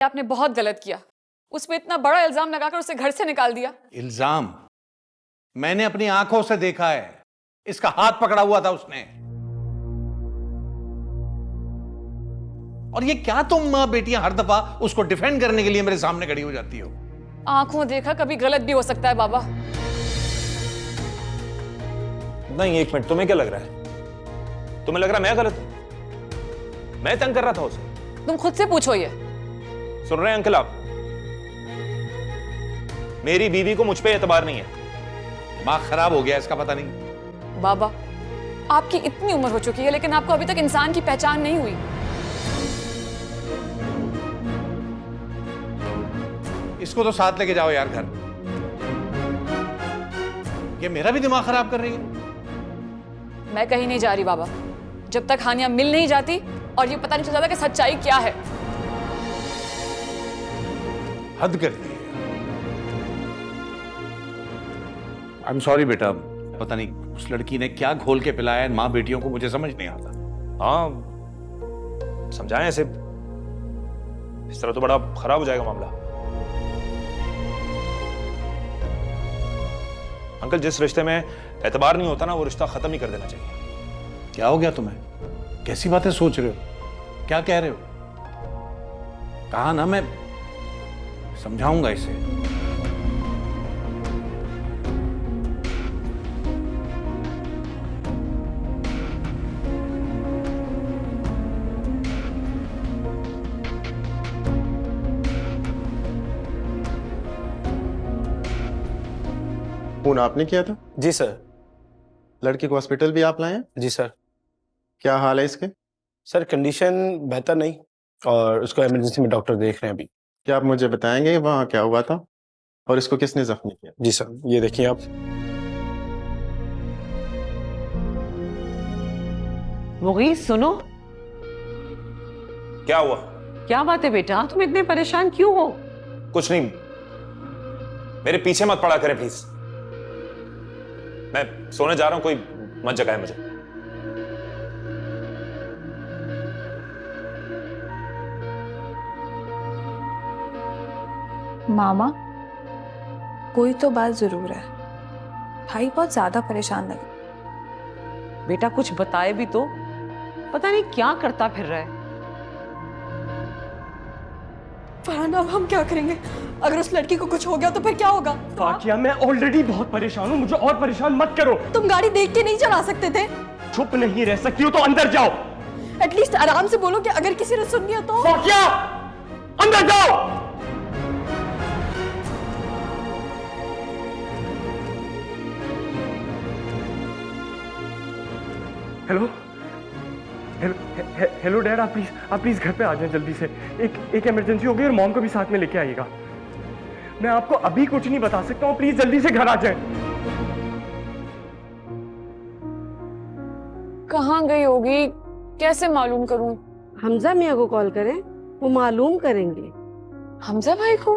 आपने बहुत गलत किया। उस पे इतना बड़ा इल्जाम लगाकर उसे घर से निकाल दिया। इल्जाम? मैंने अपनी आंखों से देखा है, इसका हाथ पकड़ा हुआ था उसने। और ये क्या तुम मां बेटियां हर दफा उसको डिफेंड करने के लिए मेरे सामने खड़ी हो जाती हो? आंखों देखा कभी गलत भी हो सकता है बाबा। नहीं, एक मिनट, तुम्हें क्या लग रहा है? तुम्हें लग रहा है मैं गलत हूं? मैं तंग कर रहा था उसे। तुम खुद से पूछो ये। सुन रहे हैं अंकल आप? मेरी बीवी को मुझ पे एतबार नहीं है। दिमाग खराब हो गया इसका, पता नहीं। बाबा, आपकी इतनी उम्र हो चुकी है लेकिन आपको अभी तक इंसान की पहचान नहीं हुई। इसको तो साथ लेके जाओ यार घर। ये मेरा भी दिमाग खराब कर रही है। मैं कहीं नहीं जा रही बाबा, जब तक हानिया मिल नहीं जाती और ये पता नहीं चल जाता कि सच्चाई क्या है। हद कर दी। आई एम सॉरी बेटा, पता नहीं उस लड़की ने क्या घोल के पिलाया है मां बेटियों को, मुझे समझ नहीं आता। हाँ, समझाएं ऐसे, इस तरह तो बड़ा खराब हो जाएगा मामला। अंकल, जिस रिश्ते में एतबार नहीं होता ना, वो रिश्ता खत्म ही कर देना चाहिए। क्या हो गया तुम्हें? कैसी बातें सोच रहे हो? क्या कह रहे हो? कहा ना मैं समझाऊंगा इसे। फोन आपने किया था? जी सर। लड़की को हॉस्पिटल भी आप लाए हैं? जी सर। क्या हाल है इसके? सर कंडीशन बेहतर नहीं और उसको इमरजेंसी में डॉक्टर देख रहे हैं अभी। क्या आप मुझे बताएंगे वहाँ क्या हुआ था और इसको किसने जख्मी किया? जी सर, ये देखिए आप। मुगीस, सुनो। क्या हुआ? क्या बात है बेटा, तुम इतने परेशान क्यों हो? कुछ नहीं, मेरे पीछे मत पड़ा करें प्लीज। मैं सोने जा रहा हूं, कोई मत जगाए मुझे। मामा, कोई तो बात जरूर है। भाई बहुत ज्यादा परेशान लगे। बेटा कुछ बताए भी तो, पता नहीं क्या करता फिर रहा है। फरहान, अब हम क्या करेंगे? अगर उस लड़की को कुछ हो गया तो फिर क्या होगा? फाकिया, मैं ऑलरेडी बहुत परेशान हूँ, मुझे और परेशान मत करो। तुम गाड़ी देख के नहीं चला सकते थे? चुप नहीं रह सकती हो तो अंदर जाओ। एटलीस्ट आराम से बोलो कि अगर किसी ने सुन लिया तो। फाकिया, अंदर जाओ। हेलो हेलो डैड, आप प्लीज घर पे आ जाएं जल्दी से। एक इमरजेंसी हो गई और मॉम को भी साथ में लेके आइएगा। मैं आपको अभी कुछ नहीं बता सकता हूँ, प्लीज जल्दी से घर आ जाएं। कहाँ गई होगी, कैसे मालूम करूं? हमजा मियाँ को कॉल करें, वो मालूम करेंगे। हमजा भाई को?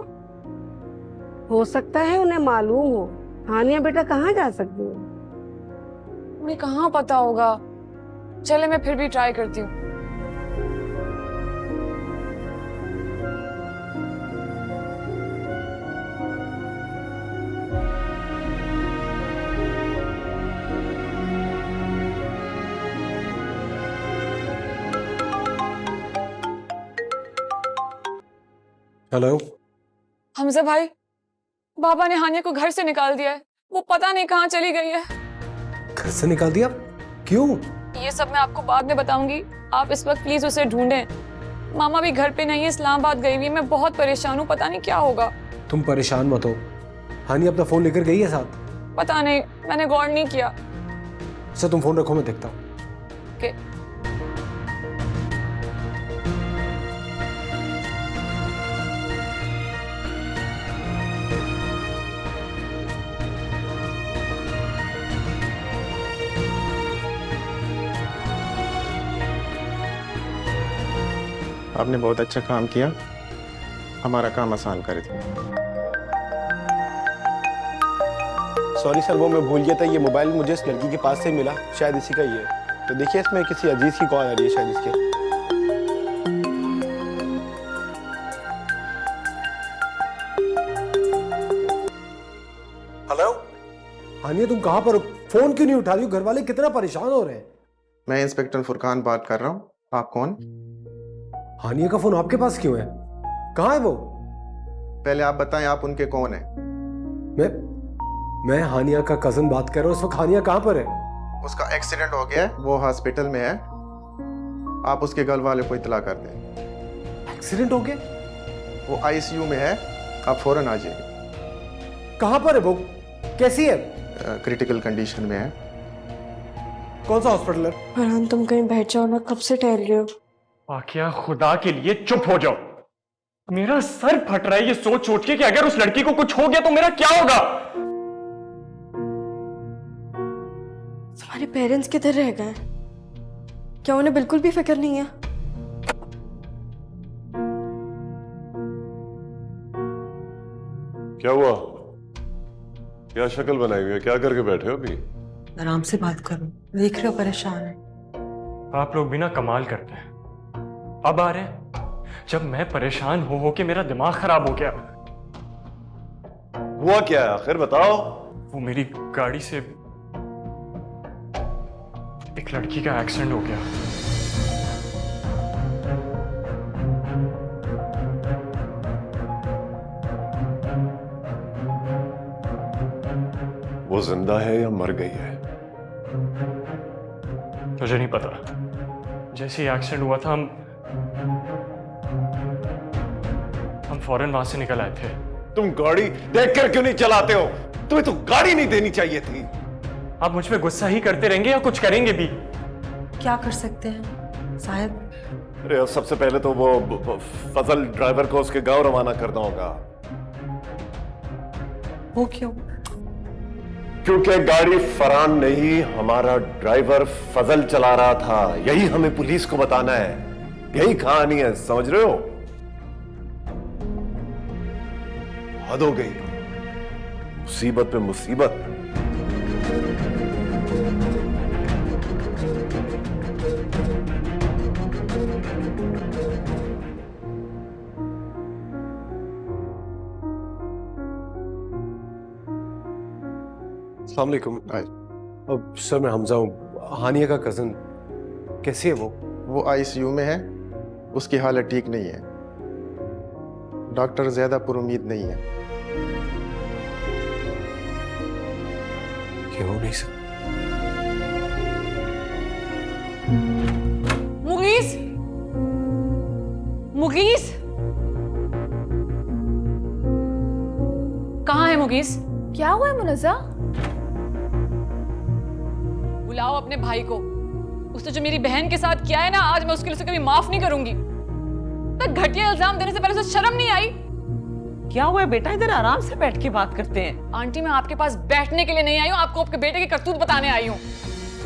हो सकता है उन्हें मालूम हो। हानिया बेटा कहाँ जा सकती है? उन्हें कहाँ पता होगा। चले, मैं फिर भी ट्राई करती हूँ। हेलो। हमजा भाई, बाबा ने हानिया को घर से निकाल दिया है। वो पता नहीं कहाँ चली गई है। घर से निकाल दिया? क्यों? ये सब मैं आपको बाद में बताऊंगी। आप इस वक्त प्लीज उसे ढूंढें। मामा भी घर पे नहीं है, इस्लामाबाद गई हुई है। मैं बहुत परेशान हूँ, पता नहीं क्या होगा। तुम परेशान मत हो। हानी अपना फोन लेकर गई है साथ? पता नहीं, मैंने गौर नहीं किया। अच्छा तुम फोन रखो, मैं देखता हूँ। Okay. आपने बहुत अच्छा काम किया, हमारा काम आसान कर दिया। सॉरी सर, वो मैं भूल गया था। ये मोबाइल मुझे इस लड़की के पास से मिला, शायद इसी का ही है। तो देखिए इसमें किसी अजीज की कॉल आ रही है शायद इसके। हानिया तुम कहाँ पर हो? फोन क्यों नहीं उठा रही हो? घर वाले कितना परेशान हो रहे हैं। मैं इंस्पेक्टर फुरकान बात कर रहा हूँ। आप कौन? हानिया का फोन आपके पास क्यों है? कहाँ है वो? पहले आप बताएं आप उनके कौन है? मैं हानिया का कजन बात कर रहा हूँ। इस वक्त हानिया कहाँ पर है? उसका एक्सीडेंट हो गया है, वो हॉस्पिटल में है। आप उसके घर वाले को इतला कर दें। एक्सीडेंट हो गया? वो आईसीयू में है, आप फौरन आ जाइए। कहाँ पर है वो? कैसी है? क्रिटिकल कंडीशन में है। कौन सा हॉस्पिटल है? फरहान तुम कहीं बैठ जाओ ना, कब से टहल रहे हो। आकिया खुदा के लिए चुप हो जाओ। मेरा सर फट रहा है ये सोच सोच के कि अगर उस लड़की को कुछ हो गया तो मेरा क्या होगा। तुम्हारे पेरेंट्स किधर रह गए? क्या उन्हें बिल्कुल भी फिक्र नहीं है? क्या हुआ? क्या शक्ल बनाई हुई है? क्या करके बैठे हो अभी? आराम से बात करो, देख रहे हो परेशान है। आप लोग भी ना कमाल करते हैं। अब आ रहे हैं जब मैं परेशान हो के मेरा दिमाग खराब हो गया। हुआ क्या है आखिर बताओ। वो मेरी गाड़ी से एक लड़की का एक्सीडेंट हो गया। वो जिंदा है या मर गई है? मुझे नहीं पता। जैसे ही एक्सीडेंट हुआ था हम फौरन वहां से निकल आए थे। तुम गाड़ी देखकर क्यों नहीं चलाते हो? तुम्हें तो गाड़ी नहीं देनी चाहिए थी। आप मुझ पे गुस्सा ही करते रहेंगे या कुछ करेंगे भी? क्या कर सकते हैं साहब? अरे सबसे पहले तो वो फजल ड्राइवर को उसके गांव रवाना करना होगा। वो क्यों? क्योंकि गाड़ी फरहान नहीं, हमारा ड्राइवर फजल चला रहा था। यही हमें पुलिस को बताना है। यही कहानी है, समझ रहे हो? हद हो गई, मुसीबत पे मुसीबत। अस्सलाम वालेकुम। अब सर मैं हमजा हूँ, हानिया का कजन। कैसी है वो? वो आईसीयू में है, उसकी हालत ठीक नहीं है। डॉक्टर ज्यादा पुरुमीद नहीं है। ये हो नहीं सकता। मुगीस, मुगीस, कहाँ है मुगीस? क्या हुआ है मुनज़्ज़ा? बुलाओ अपने भाई को। उसने जो मेरी बहन के साथ किया है ना, आज मैं उसके लिए उसे कभी माफ नहीं करूंगी। तक घटिया इल्जाम देने से पहले उसे शर्म नहीं आई? क्या हुआ है बेटा? इधर आराम से बैठ के बात करते हैं। आंटी मैं आपके पास बैठने के लिए नहीं आई हूँ, आपको आपके बेटे की करतूत बताने आई हूँ।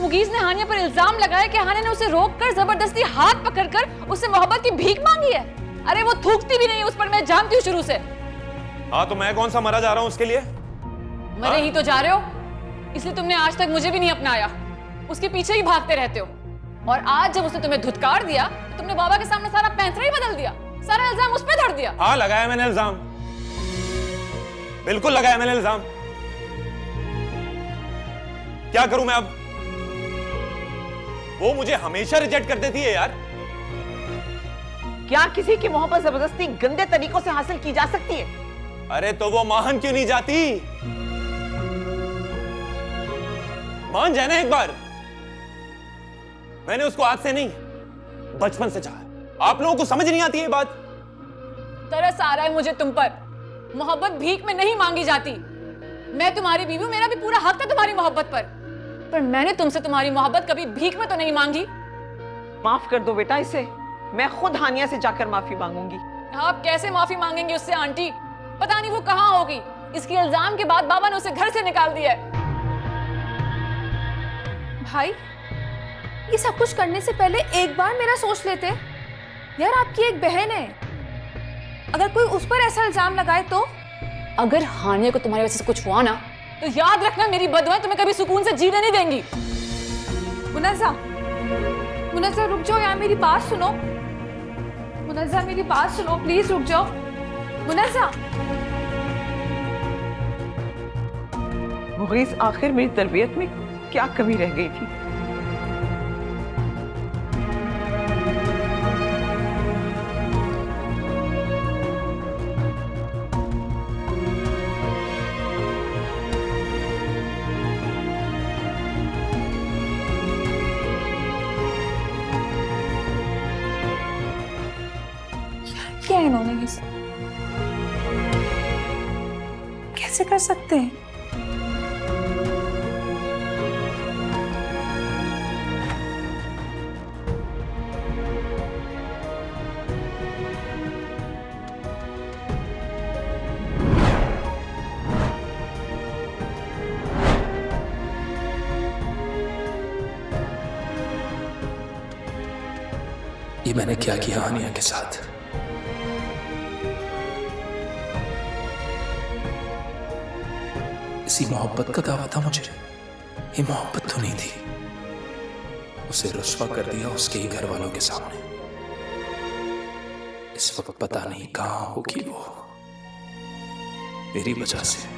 मुगीस ने हानिया पर इल्जाम लगाया कि हानिया ने उसे रोककर जबरदस्ती हाथ पकड़कर उससे मोहब्बत की भीख मांगी है। अरे वो थूकती भी नहीं, उस पर मैं जानती हूँ शुरू से। हाँ तो मैं कौन सा मरा जा रहा हूँ उसके लिए? मरे ही तो जा रहे हो, इसलिए तुमने आज तक मुझे भी नहीं अपनाया, उसके पीछे ही भागते रहते हो। और आज जब उसने तुम्हें धुतकार दिया, तुमने बाबा के सामने सारा पैंतरा ही बदल दिया, सारा इल्जाम उस पे धर दिया। हाँ लगाया मैंने इल्जाम, बिल्कुल लगाया मैंने इल्जाम। क्या करूं मैं अब? वो मुझे हमेशा रिजेक्ट कर देती है यार। क्या किसी की मोहब्बत जबरदस्ती गंदे तरीकों से हासिल की जा सकती है? अरे तो वो मान क्यों नहीं जाती? मान जाए ना एक बार। मैंने उसको आज से नहीं, बचपन से चाहा। आप लोगों को समझ नहीं आती ये बात? तरस आ रहा है मुझे तुम पर। मोहब्बत भीख में नहीं मांगी जाती। मैं तुम्हारी बीवी हूं, मेरा भी पूरा हक है तुम्हारी मोहब्बत पर मैंने तुमसे तुम्हारी मोहब्बत कभी भीख में तो नहीं मांगी। माफ कर दो बेटा इसे, मैं खुद हानिया से जाकर माफी मांगूंगी। आप कैसे माफी मांगेंगे उससे आंटी? पता नहीं वो कहां होगी। इसके इल्जाम के बाद बाबा ने उसे घर से निकाल दिया है। भाई ये सब कुछ करने से पहले एक बार मेरा सोच लेते। यार आपकी एक बहन है, अगर कोई उस पर ऐसा इल्जाम लगाए तो? अगर हानिया को तुम्हारी वजह से कुछ हुआ ना, तो याद रखना मेरी बददुआएं तुम्हें कभी सुकून से जीने नहीं देंगी। मुनज़्ज़ा, मुनज़्ज़ा रुक जाओ यार, मेरी बात सुनो। मुनज़्ज़ा मेरी बात सुनो, प्लीज रुक जाओ। मुनज़्ज़ा मुगीस, आखिर मेरी तरबियत में क्या कमी रह गई थी? क्या इन्होंने ये सब कैसे कर सकते हैं? ये मैंने क्या किया हानिया के साथ? इसी मोहब्बत का दावा था मुझे। ये मोहब्बत तो नहीं थी। उसे रुस्वा कर दिया उसके ही घर वालों के सामने। इस वक्त पता नहीं कहां होगी वो, मेरी वजह से।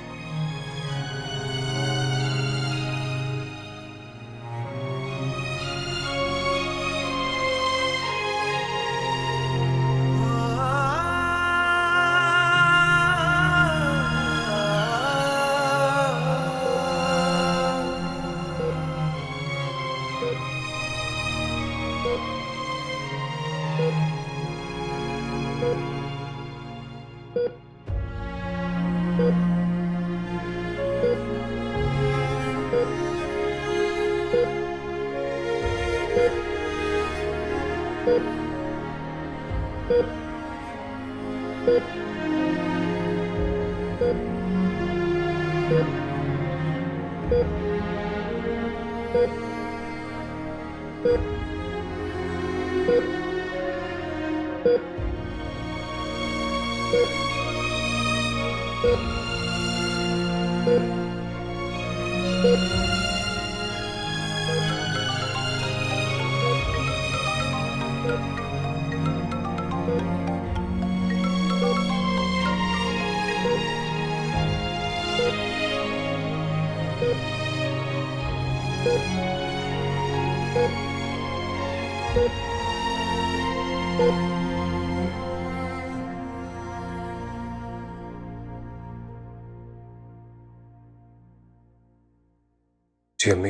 जी अम्मी।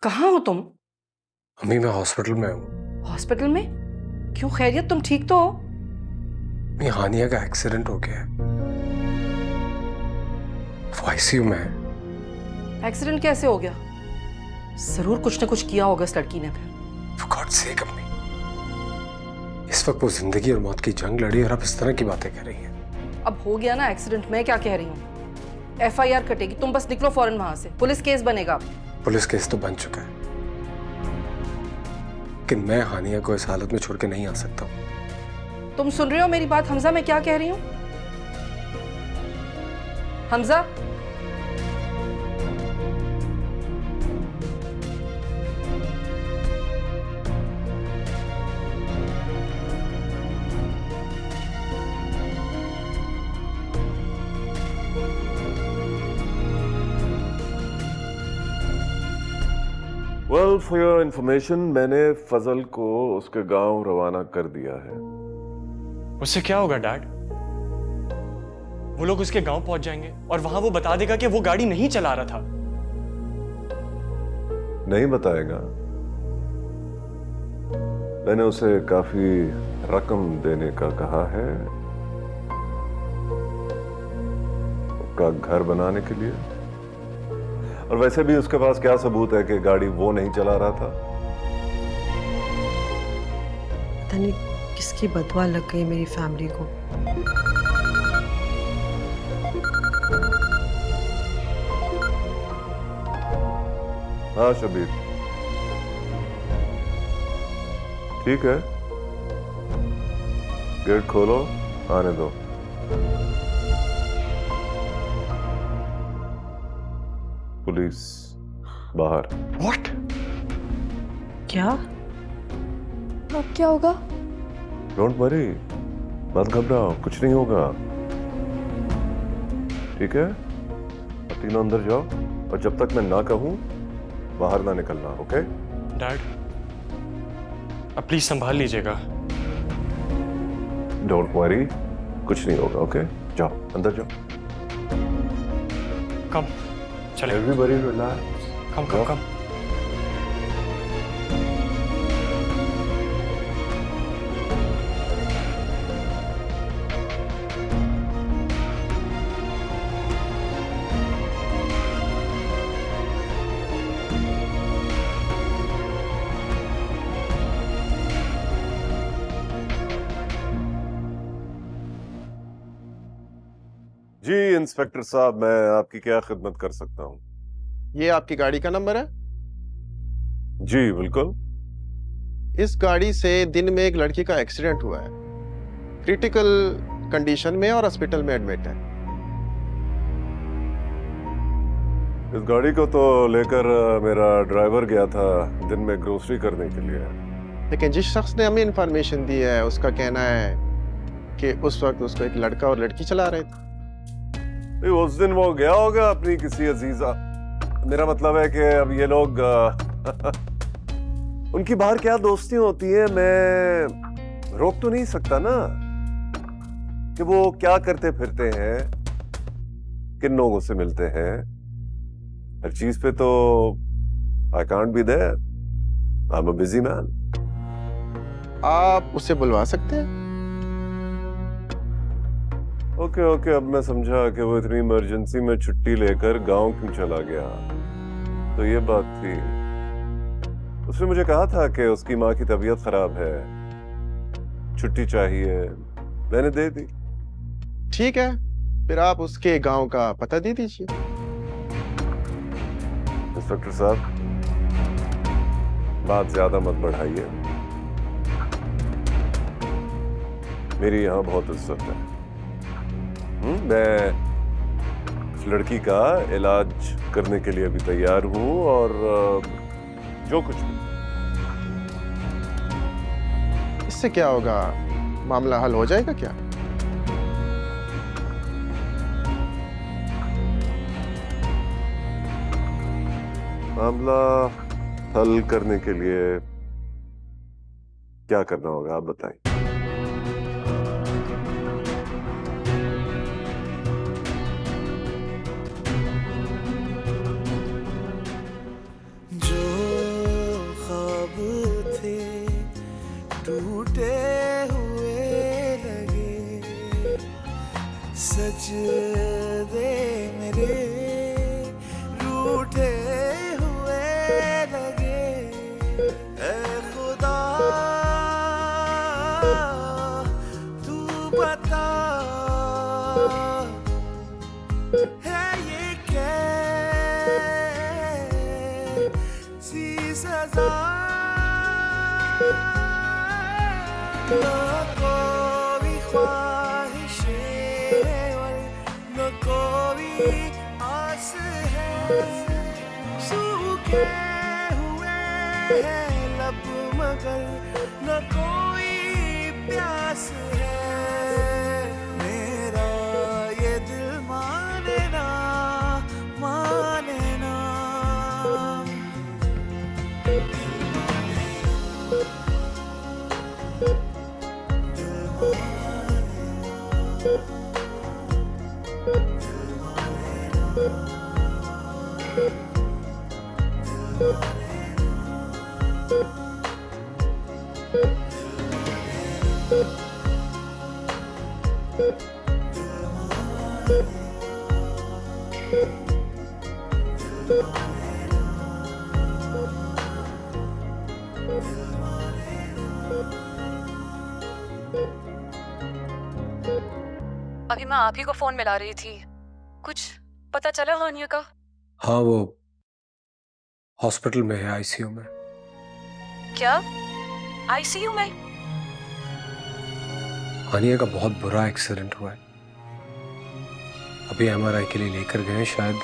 कहाँ हो तुम? अम्मी मैं हॉस्पिटल में हूँ। हॉस्पिटल में? क्यों, खैरियत? तुम ठीक तो हो? अम्मी हानिया का एक्सीडेंट हो गया है, वो आईसीयू में है। एक्सीडेंट कैसे हो गया? जरूर कुछ न कुछ किया होगा इस लड़की ने फिर। For God's sake अम्मी, इस वक्त वो जिंदगी और मौत की जंग लड़ी और अब इस तरह की बातें कर रही हैं। अब हो गया ना एक्सीडेंट, मैं क्या कह रही हूँ, FIR कटेगी, तुम बस निकलो फौरन वहां से, पुलिस केस बनेगा। पुलिस केस तो बन चुका है, लेकिन मैं हानिया को इस हालत में छोड़ के नहीं आ सकता। तुम सुन रहे हो मेरी बात हमजा, मैं क्या कह रही हूँ? Hamza, Well, for your information, मैंने फजल को उसके गांव रवाना कर दिया है। उससे क्या होगा डैड? वो लोग उसके गांव पहुंच जाएंगे और वहां वो बता देगा कि वो गाड़ी नहीं चला रहा था। नहीं बताएगा। मैंने उसे काफी रकम देने का कहा है उसका घर बनाने के लिए, और वैसे भी उसके पास क्या सबूत है कि गाड़ी वो नहीं चला रहा था? पता नहीं किसकी बदवा लग गई मेरी फैमिली को। हाँ शबीर, ठीक है, गेट खोलो, आने दो। पुलिस बाहर। What? क्या? अब क्या होगा? डोंट वरी, मत घबराओ, कुछ नहीं होगा, ठीक है? तीनों अंदर जाओ और जब तक मैं ना कहूं बाहर ना निकलना, ओके? डैड, अब प्लीज संभाल लीजिएगा। डोंट वरी, कुछ नहीं होगा, ओके? जाओ अंदर जाओ। कम चले। Everybody relax. Come come come. जी इंस्पेक्टर साहब, मैं आपकी क्या खिदमत कर सकता हूँ? ये आपकी गाड़ी का नंबर है? जी बिल्कुल। इस गाड़ी से दिन में एक लड़की का एक्सीडेंट हुआ है, क्रिटिकल कंडीशन में और हॉस्पिटल में एडमिट है। इस गाड़ी को तो लेकर मेरा ड्राइवर गया था दिन में ग्रोसरी करने के लिए। लेकिन जिस शख्स ने हमें इंफॉर्मेशन दी है उसका कहना है कि उस वक्त उसको एक लड़का और लड़की चला रहे थे। उस दिन वो गया होगा अपनी किसी अजीजा, मेरा मतलब है कि अब ये लोग उनकी बाहर क्या दोस्ती होती है, मैं रोक तो नहीं सकता ना कि वो क्या करते फिरते हैं, किन लोगों से मिलते हैं। हर चीज पे तो I can't be there, I am a busy man. आप उसे बुलवा सकते हैं? ओके ओके, अब मैं समझा कि वो इतनी इमरजेंसी में छुट्टी लेकर गांव क्यों चला गया। तो ये बात थी। उसने मुझे कहा था कि उसकी माँ की तबीयत खराब है, छुट्टी चाहिए, मैंने दे दी। ठीक है, फिर आप उसके गांव का पता दे दीजिए। इंस्पेक्टर साहब, बात ज्यादा मत बढ़ाइए, मेरी यहाँ बहुत इज्जत है। मैं इस लड़की का इलाज करने के लिए भी तैयार हूं और जो कुछ भी। इससे क्या होगा, मामला हल हो जाएगा क्या? मामला हल करने के लिए क्या करना होगा आप बताएं। टूटे हुए लगे सच दे मेरे, रूठे हुए लगे। ऐ खुदा तू बता, है ये कैसी सजा? न कोई ख्वाहिशें और न कोई आस है, सूखे हुए हैं लब मगर न कोई प्यास है। मेरा ये दिल माने ना माने ना। अभी मैं आप ही को फोन मिला रही थी, कुछ पता चला हानिया का? हाँ, वो हॉस्पिटल में है, आईसीयू में। क्या आईसीयू में? हानिया का बहुत बुरा एक्सीडेंट हुआ है, अभी एमआरआई के लिए लेकर गए, शायद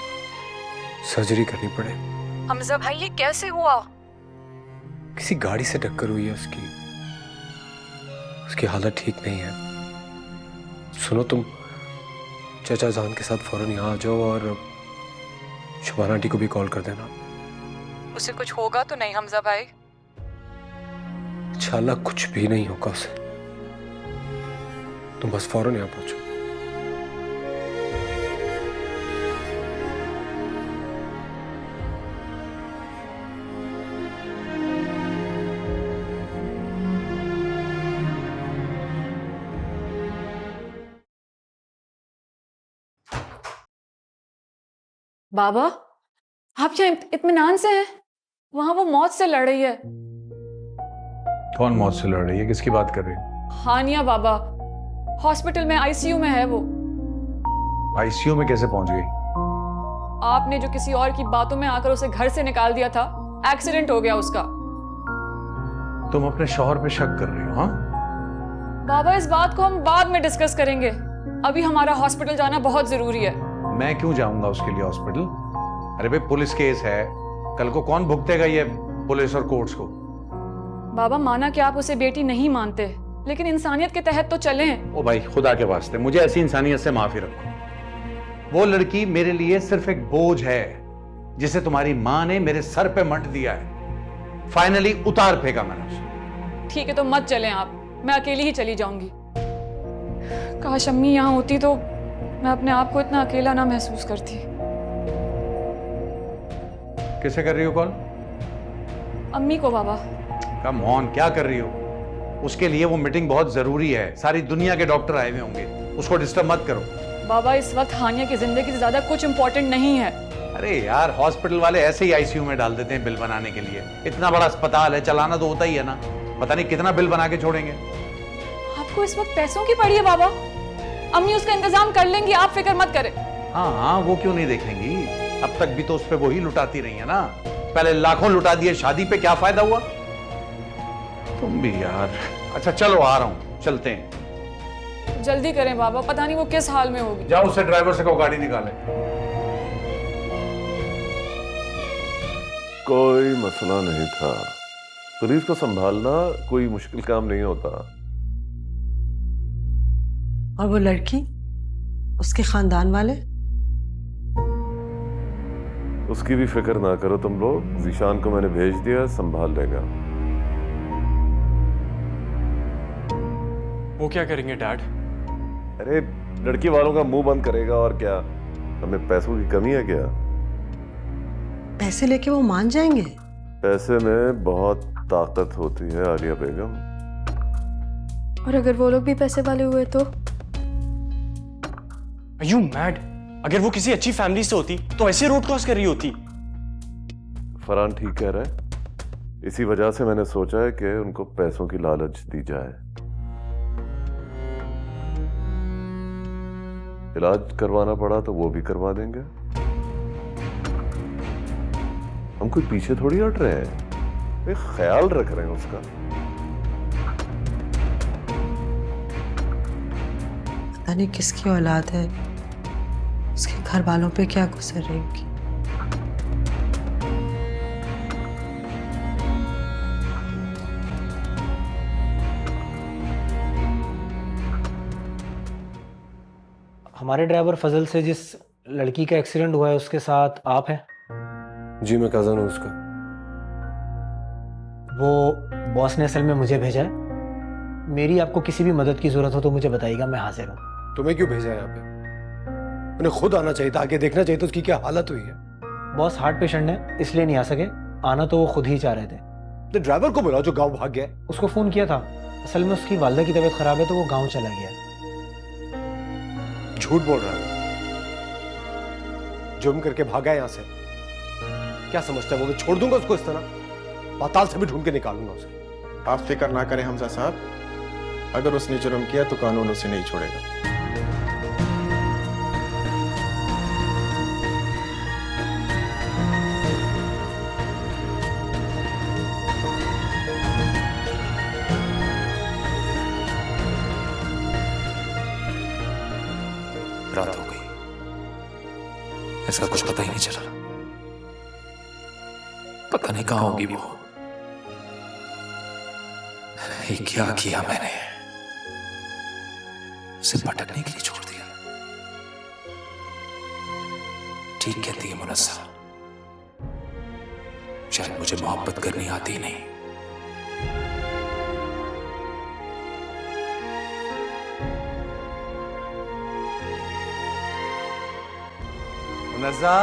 सर्जरी करनी पड़े। हमजा भाई ये कैसे हुआ? किसी गाड़ी से टक्कर हुई है उसकी हालत ठीक नहीं है। सुनो, तुम चाचा जान के साथ फौरन यहाँ आ जाओ और शुभाना आंटी को भी कॉल कर देना। उसे कुछ होगा तो नहीं हमजा भाई? इंशाल्लाह कुछ भी नहीं होगा उसे। तुम बस फौरन यहाँ पहुंचो। बाबा, आप यहाँ इत्मीनान से हैं? वहां वो मौत से लड़ रही है। कौन मौत से लड़ रही है? किसकी बात कर रही है? हानिया बाबा, हॉस्पिटल में आईसीयू में है वो। आईसीयू में कैसे पहुंच गई? आपने जो किसी और की बातों में आकर उसे घर से निकाल दिया था, एक्सीडेंट हो गया उसका। तुम अपने शौहर पे शक कर रही हो? हाँ बाबा, इस बात को हम बाद में डिस्कस करेंगे। अभी हमारा हॉस्पिटल जाना बहुत जरूरी है। मैं क्यों जाऊंगा उसके लिए हॉस्पिटल? अरे भाई, पुलिस केस है, कल को कौन भुगतेगा ये पुलिस और कोर्ट्स को? बाबा, माना कि आप उसे बेटी नहीं मानते, लेकिन इंसानियत के तहत तो चलें। ओ भाई, खुदा के वास्ते मुझे ऐसी इंसानियत से माफी रखो। वो लड़की मेरे लिए सिर्फ एक बोझ है जिसे तुम्हारी माँ ने मेरे सर पे मट दिया है। फाइनली उतार फेंका मैंने उसे। ठीक है, तो मत चलें आप, मैं अकेली ही चली जाऊंगी। काश अम्मी यहाँ होती तो मैं अपने आप को इतना अकेला ना महसूस करती। किसे कर रही हो कॉल? अम्मी को बाबा। कम ऑन, क्या कर रही हो? उसके लिए वो मीटिंग बहुत जरूरी है, सारी दुनिया के डॉक्टर आए हुए होंगे, उसको डिस्टर्ब मत करो। बाबा, इस वक्त हानिया की जिंदगी से ज्यादा कुछ इंपॉर्टेंट नहीं है। अरे यार, हॉस्पिटल वाले ऐसे ही आईसीयू में डाल देते हैं बिल बनाने के लिए। इतना बड़ा अस्पताल है, चलाना तो होता ही है ना। पता नहीं कितना बिल बना के छोड़ेंगे। आपको इस वक्त पैसों की पड़ी है बाबा। अम्मी उसका इंतजाम कर लेंगी, आप फिक्र मत करें। हाँ हाँ, वो क्यों नहीं देखेंगी? अब तक भी तो उस पे वही लुटाती रही है ना। पहले लाखों लुटा दिए, शादी पे क्या फायदा हुआ? तुम भी यार। अच्छा चलो, आ रहा हूं, चलते हैं। जल्दी करें बाबा, पता नहीं वो किस हाल में होगी। जाओ उससे ड्राइवर से कहो गाड़ी निकाले। कोई मसला नहीं था। पुलिस को संभालना कोई मुश्किल काम नहीं होता। और वो लड़की, उसके खानदान वाले? उसकी भी फिक्र ना करो तुम लोग। जीशान को मैंने भेज दिया, संभाल लेगा। वो क्या करेंगे डैड? अरे लड़की वालों का मुंह बंद करेगा और क्या। हमें पैसों की कमी है क्या? पैसे लेके वो मान जाएंगे? पैसे में बहुत ताकत होती है आलिया बेगम। और अगर वो लोग भी पैसे वाले हुए तो? Are you mad? अगर वो किसी अच्छी फैमिली से होती तो ऐसे रोड क्रॉस कर रही होती। फरहान ठीक कह रहा है। इसी वजह से मैंने सोचा है कि उनको पैसों की लालच दी जाए। इलाज करवाना पड़ा तो वो भी करवा देंगे। हम कोई पीछे थोड़ी हट रहे हैं, एक ख्याल रख रहे हैं उसका। पता नहीं किसकी औलाद है, उसके घर वालों पे क्या गुजर रही होगी। हमारे ड्राइवर फजल से जिस लड़की का एक्सीडेंट हुआ है उसके साथ आप हैं? जी, मैं कजन हूँ उसका। वो बॉस ने असल में मुझे भेजा है। मेरी आपको किसी भी मदद की जरूरत हो तो मुझे बताइएगा, मैं हाजिर हूँ। तुम्हें क्यों भेजा है यहाँ पे? उन्हें खुद आना चाहिए था, आके देखना चाहिए था उसकी क्या हालत हुई है। बॉस हार्ट पेशेंट है, इसलिए नहीं आ सके। आना तो वो खुद ही चाह रहे थे। तो ड्राइवर को बुलाओ जो गांव भाग गया। उसको फोन किया था, असल में उसकी वालिदा की तबीयत खराब है तो वो गांव चला गया। झूठ बोल रहा है, जुर्म करके भागा है यहाँ से। क्या समझता है वो? मैं छोड़ दूंगा उसको इस तरह? पाताल से भी ढूंढ के निकालूंगा उसे। आप फिक्र ना करें हमजा साहब, अगर उसने जुर्म किया तो कानून उसे नहीं छोड़ेगा। रात हो गई, इसका कुछ पता ही नहीं चला। पता नहीं कहां होगी वो। ये क्या किया मैंने? उसे भटकने के लिए छोड़ दिया। ठीक कहती है मुनस्सा, शायद मुझे मोहब्बत करनी आती नहीं। मुनज़्ज़ा,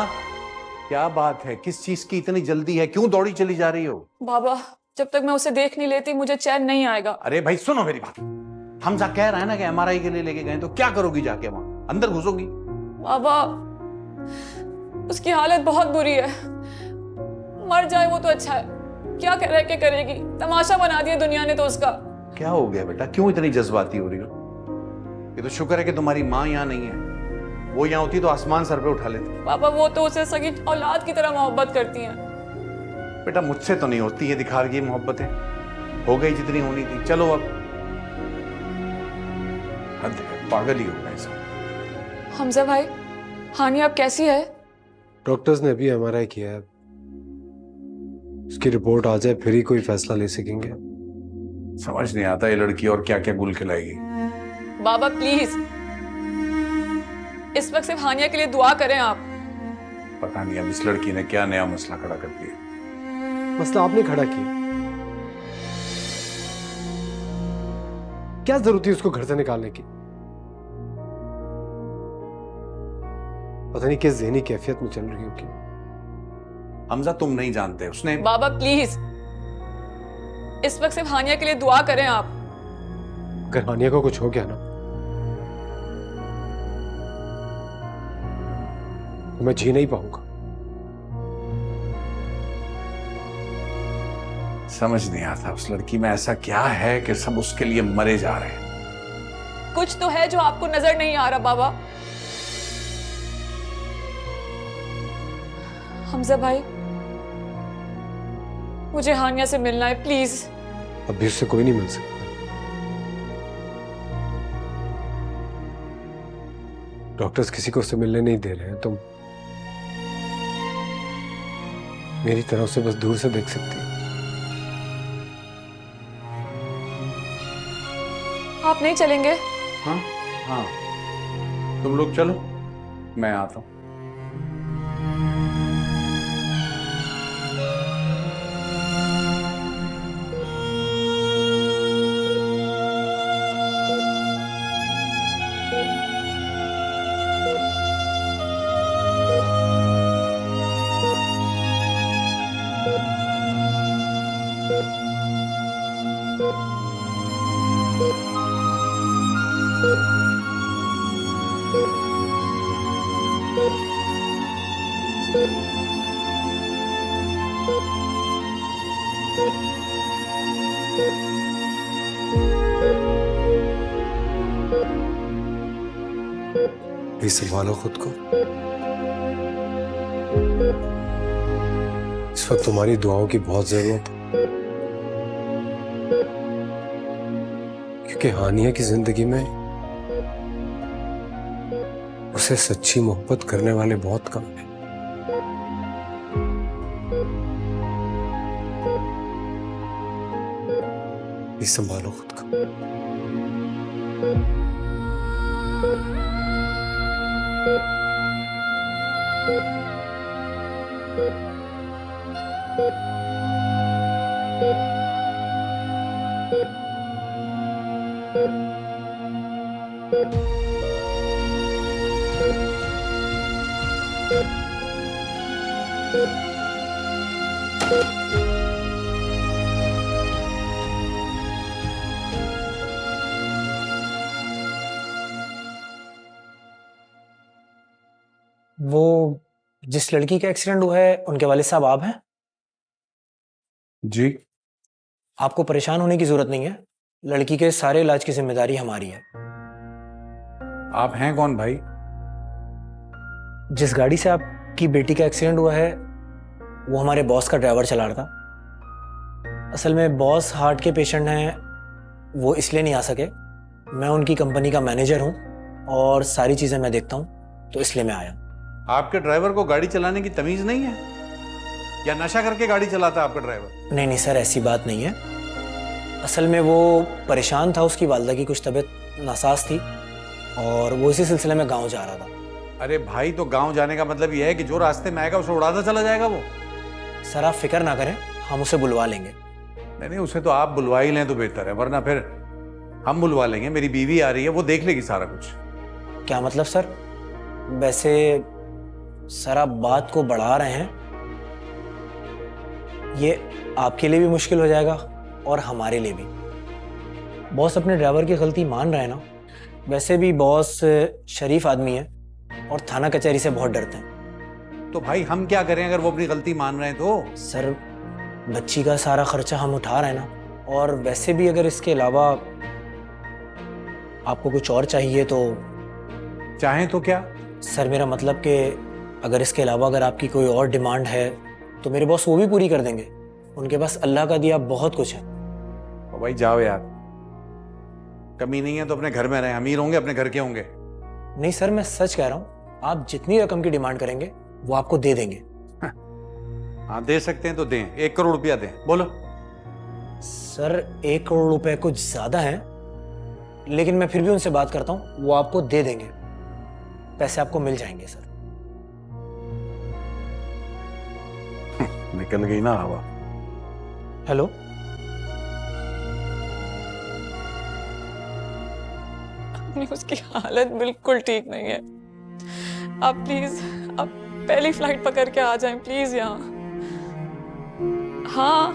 क्या बात है? किस चीज की इतनी जल्दी है? क्यों दौड़ी चली जा रही हो? बाबा, जब तक मैं उसे देख नहीं लेती मुझे चैन नहीं आएगा। अरे भाई सुनो मेरी बात। हमजा कह रहा है ना कि एमआरआई के लिए लेके गए, तो क्या करोगी जाके वहां? अंदर घुसोगी? बाबा, उसकी हालत बहुत बुरी है, मर जाए वो तो अच्छा है। क्या कह रहे के करेगी? तमाशा बना दिया दुनिया ने तो उसका। क्या हो गया बेटा? क्यों इतनी जज्बाती हो रही हो? ये तो शुक्र है कि तुम्हारी माँ यहाँ नहीं है, वो यहाँ होती तो आसमान सर पे उठा लेती। पापा, वो तो उसे सगी औलाद की तरह मोहब्बत करती हैं। बेटा मुझसे तो नहीं होती ये दिखावगी मोहब्बतें, हो गई जितनी होनी थी। चलो अब, हद है, पागल ही हो गए सब। हमजा भाई, हानिया अब कैसी है? डॉक्टर्स ने अभी एमआरआई किया है, उसकी रिपोर्ट आ जाए फिर ही कोई फैसला ले सकेंगे। समझ नहीं आता ये लड़की और क्या क्या गुल खिलाएगी। बाबा प्लीज, इस वक्त सिर्फ हानिया के लिए दुआ करें आप। पता नहीं अब इस लड़की ने क्या नया मसला खड़ा कर दिया। मसला आपने खड़ा किया, क्या जरूरत थी उसको घर से निकालने की? पता नहीं किस ज़हनी कैफियत में चल रही होगी। हमजा तुम नहीं जानते उसने। बाबा प्लीज, इस वक्त सिर्फ हानिया के लिए दुआ करें आप। अगर हानिया को कुछ हो गया ना तो मैं जी नहीं पाऊंगा। समझ नहीं आता उस लड़की में ऐसा क्या है कि सब उसके लिए मरे जा रहे हैं। कुछ तो है जो आपको नजर नहीं आ रहा बाबा। हमजा भाई, मुझे हानिया से मिलना है प्लीज। अभी उससे कोई नहीं मिल सकता। डॉक्टर्स किसी को उससे मिलने नहीं दे रहे हैं। तुम मेरी तरह उसे बस दूर से देख सकती हो। आप नहीं चलेंगे? हाँ हाँ, तुम लोग चलो, मैं आता हूं। प्लीज संभालो खुद को। इस वक्त तुम्हारी दुआओं की बहुत जरूरत है, क्योंकि हानिया की जिंदगी में उसे सच्ची मोहब्बत करने वाले बहुत कम हैं। प्लीज संभालो खुद को। वो जिस लड़की का एक्सीडेंट हुआ है उनके वालिद साहब आप हैं? जी। आपको परेशान होने की जरूरत नहीं है, लड़की के सारे इलाज की जिम्मेदारी हमारी है। आप हैं कौन भाई? जिस गाड़ी से आपकी बेटी का एक्सीडेंट हुआ है वो हमारे बॉस का ड्राइवर चला रहा था। असल में बॉस हार्ट के पेशेंट हैं, वो इसलिए नहीं आ सके। मैं उनकी कंपनी का मैनेजर हूँ और सारी चीज़ें मैं देखता हूँ, तो इसलिए मैं आया। आपके ड्राइवर को गाड़ी चलाने की तमीज नहीं है या नशा करके गाड़ी चलाता है आपका ड्राइवर? नहीं नहीं सर, ऐसी बात नहीं है। असल में वो परेशान था, उसकी वालदा की कुछ तबीयत नासाज थी और वो इसी सिलसिले में गांव जा रहा था। अरे भाई, तो गांव जाने का मतलब यह है कि जो रास्ते में आएगा उसे उड़ाता चला जाएगा वो? सर आप फिक्र ना करें, हम उसे बुलवा लेंगे। नहीं नहीं, उसे तो आप बुलवा ही लें तो बेहतर है, वरना फिर हम बुलवा लेंगे। मेरी बीवी आ रही है, वो देख लेगी सारा कुछ। क्या मतलब सर? वैसे सर आप बात को बढ़ा रहे हैं, ये आपके लिए भी मुश्किल हो जाएगा और हमारे लिए भी। बॉस अपने ड्राइवर की गलती मान रहे हैं ना। वैसे भी बॉस शरीफ आदमी है और थाना कचहरी से बहुत डरते हैं। तो भाई हम क्या करें अगर वो अपनी गलती मान रहे हैं तो? सर बच्ची का सारा खर्चा हम उठा रहे हैं ना, और वैसे भी अगर इसके अलावा आपको कुछ और चाहिए तो। चाहें तो क्या? सर मेरा मतलब कि अगर इसके अलावा अगर आपकी कोई और डिमांड है तो मेरे बॉस वो भी पूरी कर देंगे। उनके पास अल्लाह का दिया बहुत कुछ है। तो भाई जाओ यार, कमी नहीं है तो अपने घर में रहें। अमीर होंगे अपने घर के होंगे। नहीं सर मैं सच कह रहा हूँ, आप जितनी रकम की डिमांड करेंगे वो आपको दे देंगे। हाँ दे सकते हैं तो दें, 1 करोड़ रुपया दें। बोलो। सर 1 करोड़ रुपए कुछ ज्यादा है, लेकिन मैं फिर भी उनसे बात करता हूँ, वो आपको दे देंगे। पैसे आपको मिल जाएंगे सर। निकल गई ना हवा। हेलो उसकी हालत बिल्कुल ठीक नहीं है। आप प्लीज आप पहली फ्लाइट पकड़ के आ जाएं प्लीज यहाँ। हाँ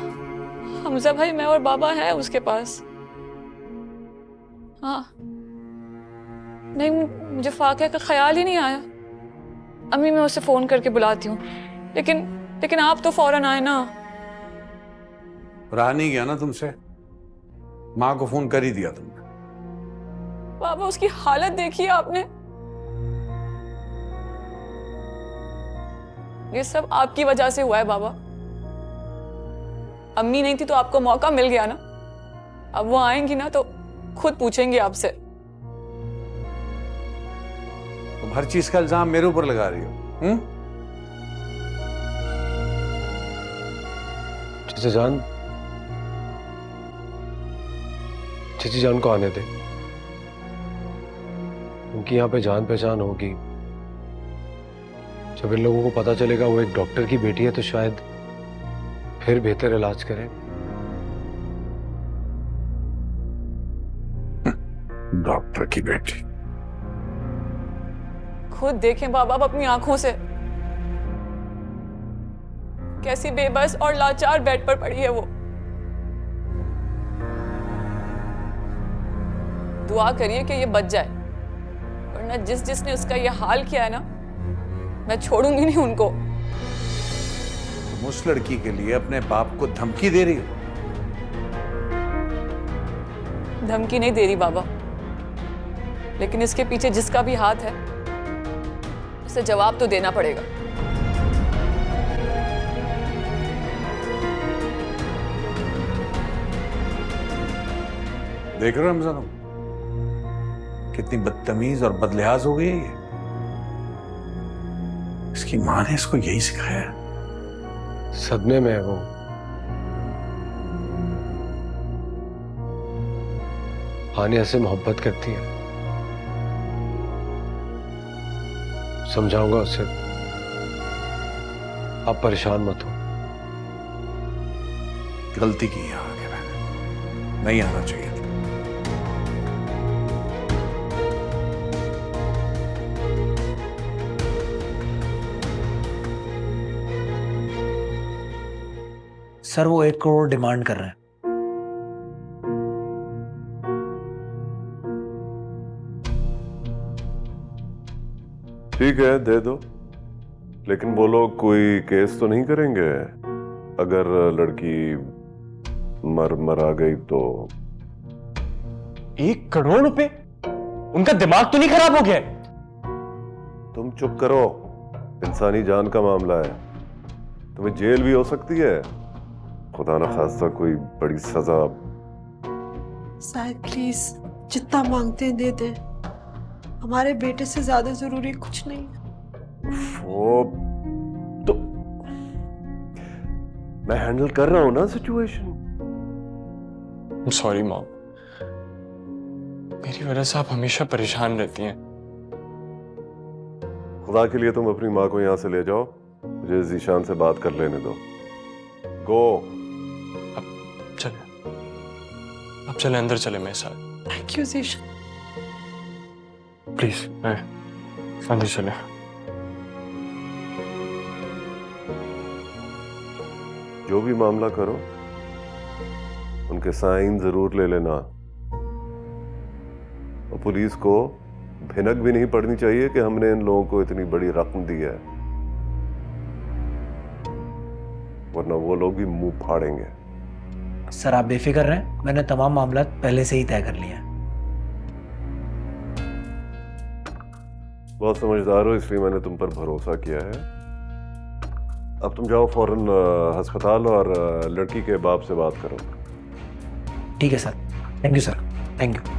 हमजा भाई, मैं और बाबा है उसके पास। हाँ नहीं, मुझे फाक़े का ख्याल ही नहीं आया। अम्मी मैं उसे फोन करके बुलाती हूँ, लेकिन आप तो फौरन आए ना। रहा नहीं गया ना तुमसे, माँ को फोन कर ही दिया तुमने। बाबा उसकी हालत देखिए आपने। ये सब आपकी वजह से हुआ है बाबा। अम्मी नहीं थी तो आपको मौका मिल गया ना। अब वो आएंगी ना तो खुद पूछेंगे आपसे। तुम हर चीज का इल्जाम मेरे ऊपर लगा रही हो। चचा जान, चची जान को आने दे। उनकी यहाँ पे जान पहचान होगी। जब इन लोगों को पता चलेगा वो एक डॉक्टर की बेटी है तो शायद फिर बेहतर इलाज करें। डॉक्टर की बेटी? खुद देखें बाबा आप अपनी आंखों से, कैसी बेबस और लाचार बेड पर पड़ी है वो। दुआ करिए कि ये बच जाए, वरना जिसने उसका ये हाल किया है ना, मैं छोड़ूंगी नहीं उनको। तुम उस लड़की के लिए अपने बाप को धमकी दे रही हो? धमकी नहीं दे रही बाबा, लेकिन इसके पीछे जिसका भी हाथ है उसे जवाब तो देना पड़ेगा। देख रहे हो रमजान, कितनी बदतमीज और बदलिहाज हो गई है ये। इसकी माँ ने इसको यही सिखाया है। सदमे में है वो। हानिया से मोहब्बत करती है। समझाऊंगा उसे, आप परेशान मत हो। गलती की है आगे मैंने, नहीं आना चाहिए था। सर वो 1 करोड़ डिमांड कर रहे हैं। ठीक है दे दो, लेकिन वो लोग कोई केस तो नहीं करेंगे अगर लड़की मर गई तो? 1 करोड़ रुपए? उनका दिमाग तो नहीं खराब हो गया? तुम चुप करो, इंसानी जान का मामला है। तुम्हें जेल भी हो सकती है, खुदा ना खास्ता कोई बड़ी सजा। साहिद प्लीज जितना मांगते हैं दे दे, हमारे बेटे से ज्यादा जरूरी कुछ नहीं है। वो तो मैं हैंडल कर रहा हूं ना सिचुएशन। सॉरी मॉम, मेरी वजह से आप हमेशा परेशान रहती हैं। खुदा के लिए तुम अपनी माँ को यहाँ से ले जाओ, मुझे जीशान से बात कर लेने दो। गो। चले, अब चले अंदर चले मेरे साथ। Thank you Zeeshan. प्लीज अंदर चले। जो भी मामला करो, उनके साइन जरूर ले लेना। और पुलिस को भिनक भी नहीं पड़नी चाहिए कि हमने इन लोगों को इतनी बड़ी रकम दी है, वरना वो लोग भी मुंह फाड़ेंगे। सर आप बेफिक्र रहें, मैंने तमाम मामला पहले से ही तय कर लिया है। बहुत समझदार हो, इसलिए मैंने तुम पर भरोसा किया है। अब तुम जाओ फौरन अस्पताल और लड़की के बाप से बात करो। ठीक है sir, thank you sir, thank you.